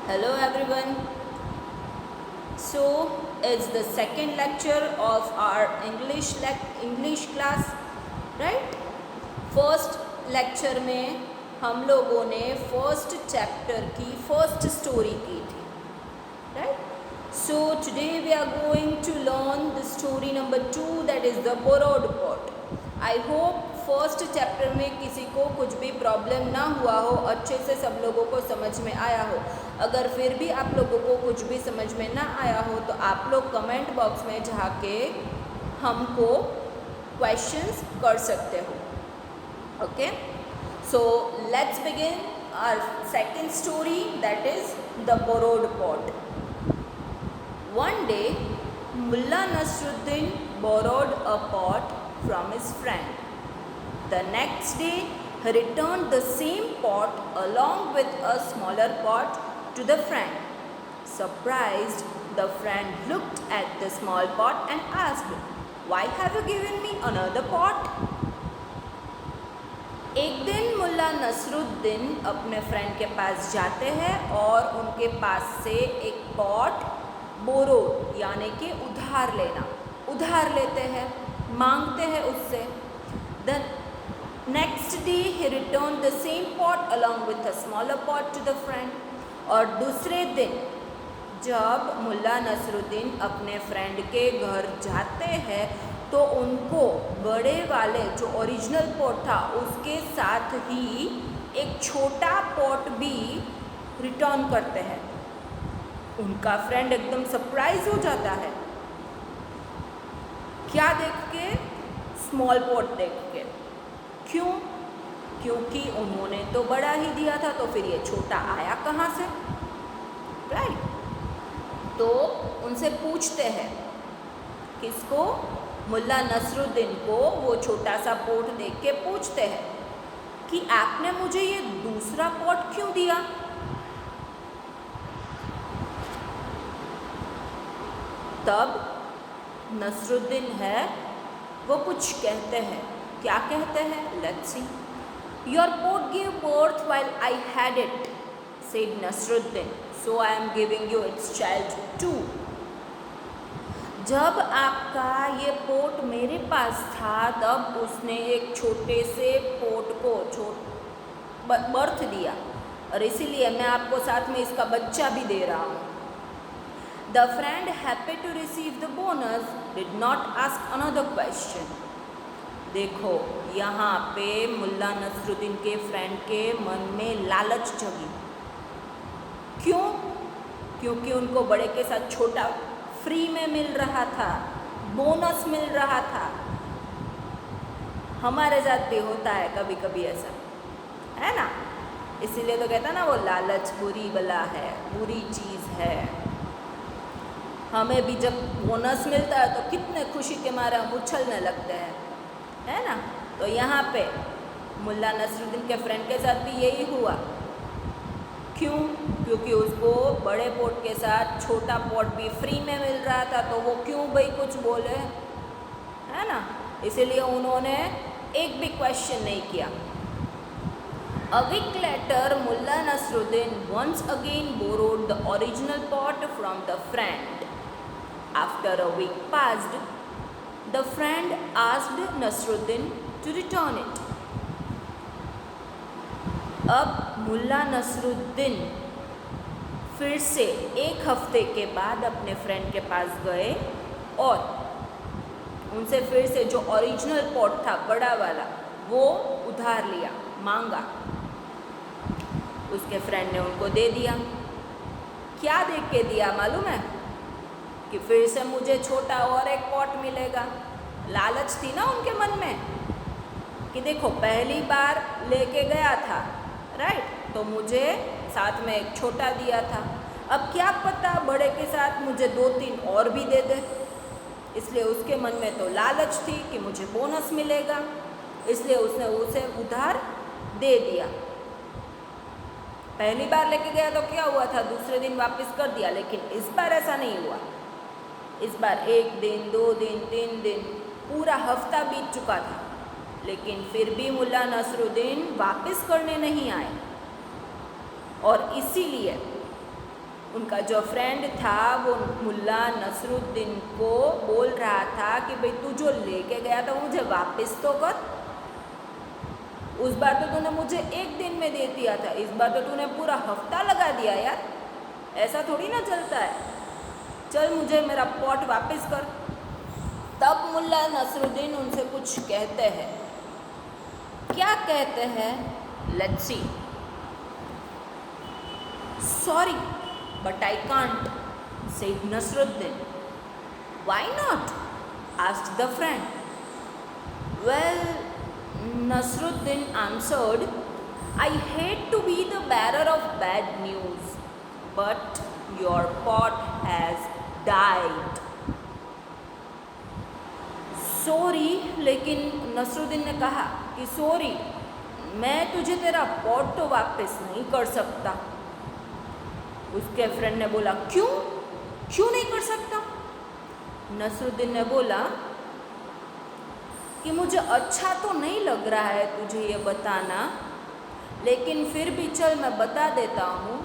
Hello everyone. So it's the second lecture of our English class, right? First lecture में हम लोगों ने first chapter की first story की थी, right? So today we are going to learn the story number 2, that is the borrowed pot. I hope first chapter में किसी को कुछ भी प्रॉब्लम ना हुआ हो, अच्छे से सब लोगों को समझ में आया हो। अगर फिर भी आप लोगों को कुछ भी समझ में ना आया हो तो आप लोग कमेंट बॉक्स में जाके हमको क्वेश्चंस कर सकते हो। Okay, so let's begin our second story, that is the borrowed pot. One day Mulla Nasruddin borrowed a pot from his friend. The next day, he returned the same pot along with a smaller pot to the friend. Surprised, the friend looked at the small pot and asked, "Why have you given me another pot?" एक दिन मुल्ला नसरुद्दीन अपने friend के पास जाते हैं और उनके पास से एक पॉट बोरो यानी कि उधार लेते हैं, मांगते हैं उससे। द नेक्स्ट डे ही return the same pot along with a smaller pot to the friend. और दूसरे दिन जब मुल्ला नसरुद्दीन अपने फ्रेंड के घर जाते हैं तो उनको बड़े वाले जो ओरिजिनल पॉट था उसके साथ ही एक छोटा पॉट भी रिटर्न करते हैं। उनका फ्रेंड एकदम सरप्राइज हो जाता है। क्या देख के? स्मॉल पॉट देख के। क्यों? क्योंकि उन्होंने तो बड़ा ही दिया था, तो फिर ये छोटा आया कहाँ से, राइट? तो उनसे पूछते हैं, किसको? मुल्ला नसरुद्दीन को वो छोटा सा पॉट देख के पूछते हैं कि आपने मुझे ये दूसरा पॉट क्यों दिया? तब नसरुद्दीन है वो कुछ कहते हैं। क्या कहते हैं? Let's see. Your pot give birth while I had it, said Nasruddin, so I am giving you its child too. जब आपका ये पोट मेरे पास था तब उसने एक छोटे से पोट को बर्थ दिया और इसीलिए मैं आपको साथ में इसका बच्चा भी दे रहा हूँ। The friend, happy to receive the bonus, did not ask another question. देखो यहाँ पे मुल्ला नसरुद्दीन के फ्रेंड के मन में लालच जगी। क्यों? क्योंकि उनको बड़े के साथ छोटा फ्री में मिल रहा था, बोनस मिल रहा था। हमारे साथ भी होता है कभी कभी ऐसा, है ना? इसीलिए तो कहता ना वो लालच बुरी बला है, बुरी चीज़ है। हमें भी जब बोनस मिलता है तो कितने खुशी के मारे हम उछलने लगते हैं, है ना? तो यहाँ पे मुल्ला नसरुद्दीन के फ्रेंड के साथ भी यही हुआ। क्यों? क्योंकि उसको बड़े पोट के साथ छोटा पोट भी फ्री में मिल रहा था, तो वो क्यों भाई कुछ बोले, है ना? इसीलिए उन्होंने एक भी क्वेश्चन नहीं किया। A week later, Mulla Nasruddin once again borrowed the original pot from the friend. After a week passed, the friend asked Nasruddin to return it. अब मुल्ला नसरुद्दीन फिर से एक हफ्ते के बाद अपने फ्रेंड के पास गए और उनसे फिर से जो ओरिजिनल पॉट था बड़ा वाला वो उधार लिया, मांगा। उसके फ्रेंड ने उनको दे दिया। क्या देख के दिया मालूम है? कि फिर से मुझे छोटा और एक पॉट मिलेगा। लालच थी ना उनके मन में कि देखो पहली बार लेके गया था, राइट? तो मुझे साथ में एक छोटा दिया था, अब क्या पता बड़े के साथ मुझे 2-3 और भी दे दे। इसलिए उसके मन में तो लालच थी कि मुझे बोनस मिलेगा, इसलिए उसने उसे उधार दे दिया। पहली बार लेके गया तो क्या हुआ था, दूसरे दिन वापस कर दिया। लेकिन इस बार ऐसा नहीं हुआ। इस बार 1 दिन, 2 दिन, 3 दिन, पूरा हफ्ता बीत चुका था, लेकिन फिर भी मुल्ला नसरुद्दीन वापस करने नहीं आए। और इसीलिए उनका जो फ्रेंड था वो मुल्ला नसरुद्दीन को बोल रहा था कि भाई तू जो लेके गया था मुझे वापस तो कर। उस बार तो तूने मुझे एक दिन में दे दिया था, इस बार तो तूने पूरा हफ्ता लगा दिया यार, ऐसा थोड़ी ना चलता है। चल मुझे मेरा पॉट वापस कर। तब मुल्ला नसरुद्दीन उनसे कुछ कहते हैं। क्या कहते हैं? Let's C. Sorry but I can't, said Nasruddin. Why not? asked the friend. Well, Nasruddin answered, I hate to be the bearer of bad news, but your pot has died. Sorry, लेकिन नसरुद्दीन ने कहा कि sorry, मैं तुझे तेरा pot तो वापस नहीं कर सकता। उसके फ्रेंड ने बोला क्यों नहीं कर सकता? नसरुद्दीन ने बोला कि मुझे अच्छा तो नहीं लग रहा है तुझे ये बताना, लेकिन फिर भी चल मैं बता देता हूँ।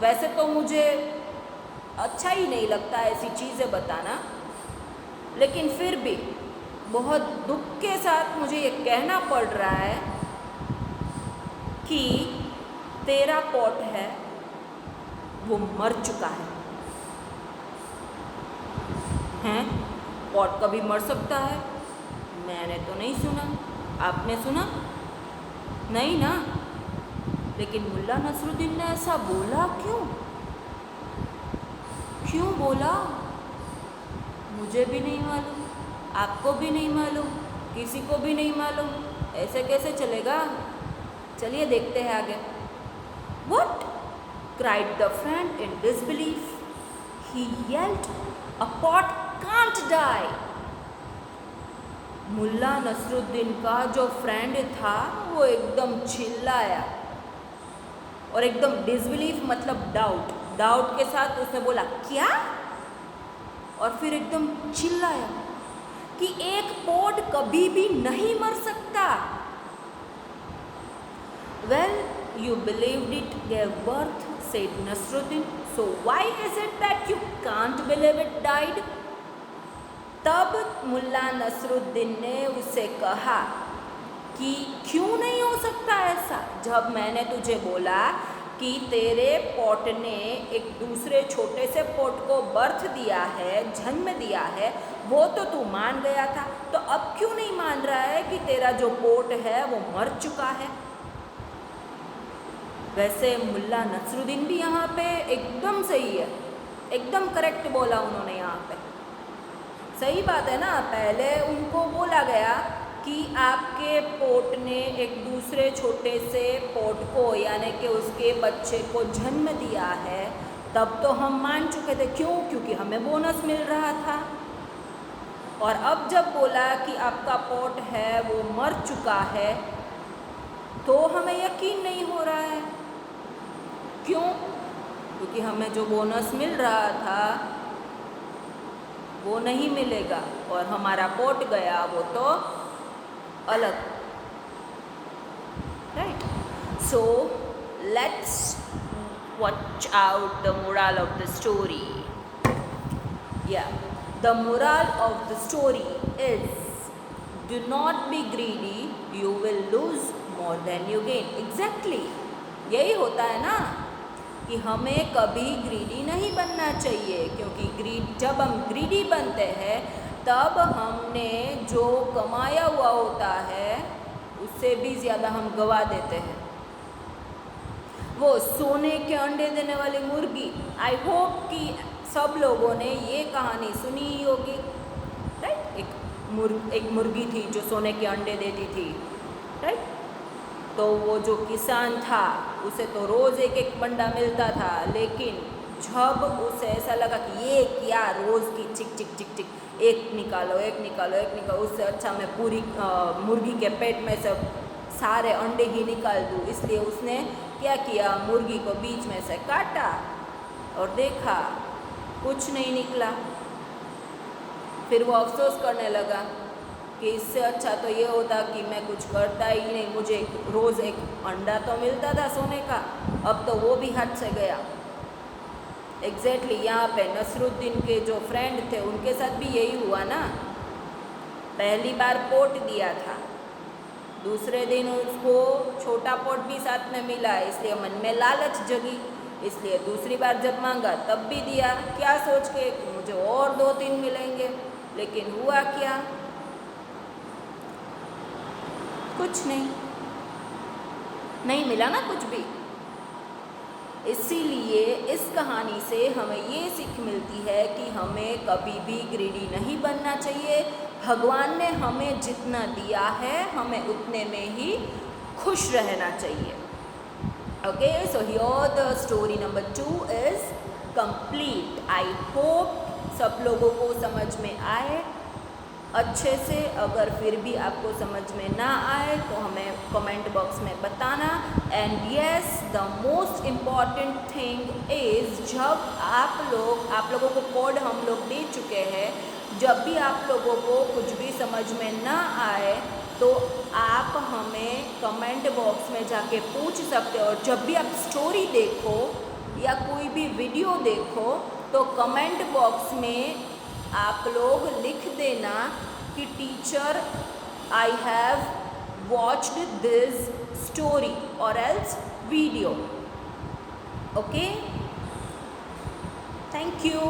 वैसे तो मुझे अच्छा ही नहीं लगता ऐसी चीज़ें बताना, लेकिन फिर भी बहुत दुख के साथ मुझे ये कहना पड़ रहा है कि तेरा पॉट है वो मर चुका है। हैं? पॉट कभी मर सकता है? मैंने तो नहीं सुना। आपने सुना? नहीं ना। लेकिन मुल्ला नसरुद्दीन ने ऐसा बोला क्यों बोला? मुझे भी नहीं मालूम, आपको भी नहीं मालूम, किसी को भी नहीं मालूम। ऐसे कैसे चलेगा? चलिए देखते हैं आगे। What? cried the friend in disbelief. He yelled, a pot can't die. Mulla Nasruddin का जो फ्रेंड था वो एकदम चिल्लाया और एकदम डिसबिलीफ मतलब डाउट के साथ उसने बोला क्या? और फिर एकदम चिल्लाया कि एक पॉट कभी भी नहीं मर सकता। Well, you believed it gave birth, said Nasruddin. So why is it that you can't believe it died? तब मुल्ला नसरुद्दीन ने उससे कहा कि क्यों नहीं हो सकता ऐसा, जब मैंने तुझे बोला कि तेरे पॉट ने एक दूसरे छोटे से पॉट को बर्थ दिया है, जन्म दिया है, वो तो तू मान गया था, तो अब क्यों नहीं मान रहा है कि तेरा जो पॉट है वो मर चुका है? वैसे मुल्ला नसरुद्दीन भी यहाँ पे एकदम सही है, एकदम करेक्ट बोला उन्होंने यहाँ पे। सही बात है ना। पहले उनको बोला गया कि आपके पोट ने एक दूसरे छोटे से पोट को यानी कि उसके बच्चे को जन्म दिया है, तब तो हम मान चुके थे। क्योंकि हमें बोनस मिल रहा था। और अब जब बोला कि आपका पोट है वो मर चुका है, तो हमें यकीन नहीं हो रहा है। क्योंकि हमें जो बोनस मिल रहा था वो नहीं मिलेगा और हमारा पोट गया वो तो अलग, right? So let's watch out the moral of the story. The moral of the story is do not be greedy, you will lose more than you gain. Exactly यही होता है ना कि हमें कभी ग्रीडी नहीं बनना चाहिए, क्योंकि जब हम ग्रीडी बनते हैं तब हमने जो कमाया हुआ होता है उससे भी ज़्यादा हम गवा देते हैं। वो सोने के अंडे देने वाली मुर्गी, आई होप कि सब लोगों ने ये कहानी सुनी ही होगी, राइट? एक मुर्गी थी जो सोने के अंडे देती थी, राइट? तो वो जो किसान था उसे तो रोज़ एक एक अंडा मिलता था, लेकिन जब उसे ऐसा लगा कि ये क्या रोज़ की चिक चिक चिक चिक एक निकालो, उससे अच्छा मैं पूरी मुर्गी के पेट में से सारे अंडे ही निकाल दूँ। इसलिए उसने क्या किया, मुर्गी को बीच में से काटा और देखा कुछ नहीं निकला। फिर वो अफसोस करने लगा कि इससे अच्छा तो ये होता कि मैं कुछ करता ही नहीं, मुझे रोज़ एक अंडा तो मिलता था सोने का, अब तो वो भी हाथ से गया। एग्जैक्टली यहाँ पे नसरुद्दीन के जो फ्रेंड थे उनके साथ भी यही हुआ ना। पहली बार पोट दिया था, दूसरे दिन उसको छोटा पोट भी साथ में मिला, इसलिए मन में लालच जगी, इसलिए दूसरी बार जब मांगा तब भी दिया, क्या सोच के कि मुझे और 2-3 मिलेंगे। लेकिन हुआ क्या? कुछ नहीं, नहीं मिला ना कुछ भी। इसीलिए इस कहानी से हमें ये सीख मिलती है कि हमें कभी भी ग्रीडी नहीं बनना चाहिए। भगवान ने हमें जितना दिया है हमें उतने में ही खुश रहना चाहिए। Okay, so here the story number 2 is complete. I hope सब लोगों को समझ में आए अच्छे से। अगर फिर भी आपको समझ में ना आए तो हमें कमेंट बॉक्स में बताना। And yes, the most important thing is, जब आप लोगों को कोड हम लोग दे चुके हैं, जब भी आप लोगों को कुछ भी समझ में ना आए तो आप हमें कमेंट बॉक्स में जाके पूछ सकते हो। और जब भी आप स्टोरी देखो या कोई भी वीडियो देखो तो कमेंट बॉक्स में आप लोग लिख देना कि teacher, I have watched this story और else video. Okay, thank you.